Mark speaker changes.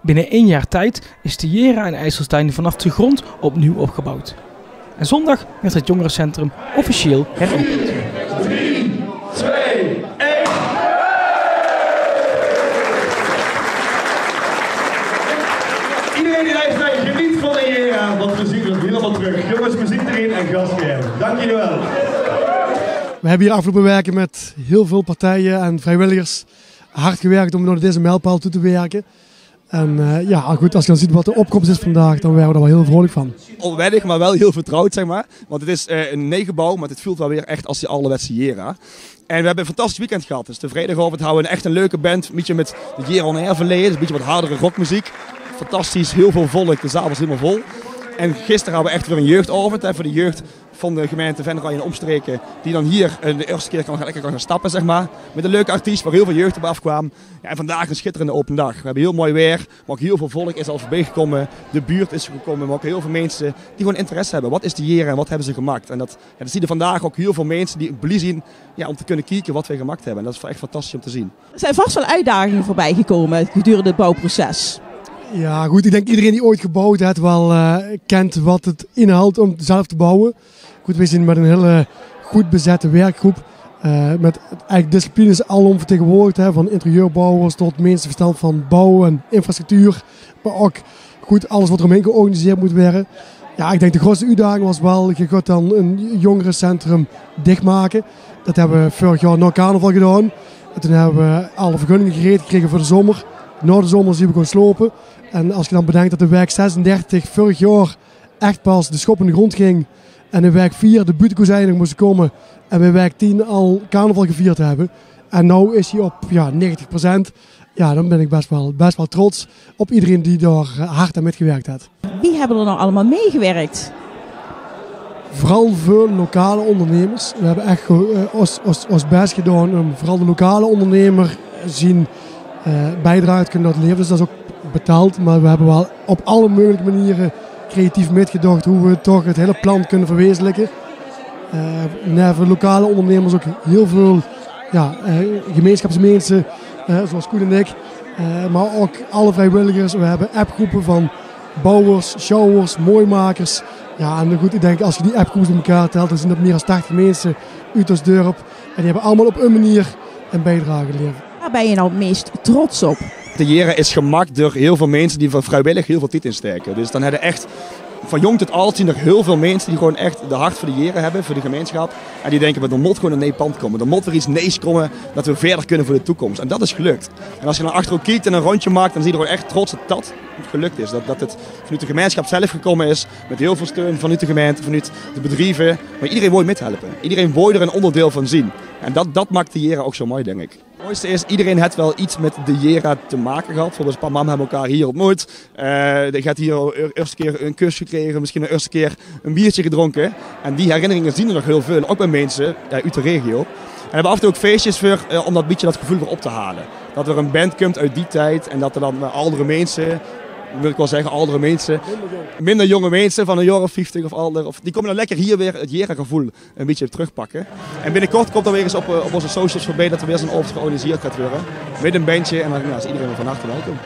Speaker 1: Binnen 1 jaar tijd is de Jera in IJsselstein vanaf de grond opnieuw opgebouwd. En zondag werd het jongerencentrum officieel heropend.
Speaker 2: 3, 2, 1. Iedereen die luistert, geniet van de Jera, want we zien het helemaal terug. Jongens, muziek erin en gastscherm. Dank jullie wel.
Speaker 3: We hebben hier afgelopen weken met heel veel partijen en vrijwilligers hard gewerkt om naar deze mijlpaal toe te werken. En goed, als je dan ziet wat de opkomst is vandaag, dan werden we er wel heel vrolijk van.
Speaker 4: Onwennig, maar wel heel vertrouwd, zeg maar. Want het is een negenbouw, maar het voelt wel weer echt als die ouderwetse Jera. En we hebben een fantastisch weekend gehad. Dus de vrijdagavond houden we echt een leuke band. Een beetje met de Jera on Air verleden. Dus een beetje wat hardere rockmuziek. Fantastisch, heel veel volk. De zaal was helemaal vol. En gisteren hadden we echt weer een jeugdavond. Voor de jeugd van de gemeente Venray en omstreken. Die dan hier de eerste keer lekker kan gaan stappen, zeg maar. Met een leuke artiest waar heel veel jeugd op afkwam. Ja, en vandaag een schitterende open dag. We hebben heel mooi weer. Maar ook heel veel volk is al voorbij gekomen. De buurt is gekomen. Maar ook heel veel mensen die gewoon interesse hebben. Wat is de Jera en wat hebben ze gemaakt? En dat zie je vandaag ook heel veel mensen die blij zien om te kunnen kijken wat wij gemaakt hebben. En dat is echt fantastisch om te zien.
Speaker 5: Er zijn vast wel uitdagingen voorbij gekomen gedurende het bouwproces.
Speaker 3: Ja goed, ik denk iedereen die ooit gebouwd heeft wel kent wat het inhoudt om zelf te bouwen. Goed, we zijn met een hele goed bezette werkgroep. Met eigenlijk disciplines alom vertegenwoordigd. Van interieurbouwers tot mensen verstand van bouw en infrastructuur. Maar ook goed, alles wat eromheen georganiseerd moet worden. Ja, ik denk de grootste uitdaging was wel, je gaat dan een jongerencentrum dichtmaken. Dat hebben we vorig jaar na carnaval gedaan. En toen hebben we alle vergunningen gereed gekregen voor de zomer. Na de zomer zien we gewoon slopen. En als je dan bedenkt dat de wijk 36 vorig jaar echt pas de schop in de grond ging. En in wijk 4 de buitenkozijnen moesten komen. En bij wijk 10 al carnaval gevierd hebben. En nu is hij op 90%. Ja, dan ben ik best wel trots op iedereen die daar hard aan meegewerkt heeft.
Speaker 5: Wie hebben er nou allemaal meegewerkt?
Speaker 3: Vooral veel lokale ondernemers. We hebben echt ons best gedaan om vooral de lokale ondernemer zien bijdrage te kunnen laten leveren. Dus dat is ook betaald. Maar we hebben wel op alle mogelijke manieren creatief meegedacht hoe we toch het hele plan kunnen verwezenlijken. Voor lokale ondernemers ook heel veel gemeenschapsmensen, zoals Koen en ik. Maar ook alle vrijwilligers. We hebben appgroepen van bouwers, showers, mooimakers. Ja, en goed, ik denk als je die appgroepen bij elkaar telt, dan zijn dat meer dan 80 mensen uit ons dorp. En die hebben allemaal op een manier een bijdrage geleverd.
Speaker 5: Waar ben je nou het meest trots op?
Speaker 4: De Jera is gemaakt door heel veel mensen die vrijwillig heel veel tijd insteken. Dus dan hebben echt van jong tot oud zien er heel veel mensen die gewoon echt de hart voor de Jera hebben, voor de gemeenschap. En die denken, er moet gewoon een nieuw pand komen. Er moet weer iets nieuws komen dat we verder kunnen voor de toekomst. En dat is gelukt. En als je naar achteren kijkt en een rondje maakt, dan zie je er gewoon echt trots dat het gelukt is. Dat het vanuit de gemeenschap zelf gekomen is, met heel veel steun vanuit de gemeente, vanuit de bedrijven. Maar iedereen wil methelpen. Iedereen wil er een onderdeel van zien. En dat maakt de Jera ook zo mooi, denk ik. Het mooiste is, iedereen heeft wel iets met de Jera te maken gehad. Bijvoorbeeld een paar mannen hebben elkaar hier ontmoet. Je hebt hier de eerste keer een kus gekregen, misschien de eerste keer een biertje gedronken. En die herinneringen zien er nog heel veel, ook bij mensen uit de regio. En we hebben af en toe ook feestjes voor, om dat beetje dat gevoel weer op te halen. Dat er een band komt uit die tijd en dat er dan oudere mensen, wil ik wel zeggen, oudere mensen, minder jonge mensen van een jaar of 50 of ouder, die komen dan lekker hier weer het Jera-gevoel een beetje terugpakken. En binnenkort komt er weer eens op onze socials voorbij dat er weer zo'n optocht georganiseerd gaat worden. Met een bandje en dan is iedereen van harte welkom.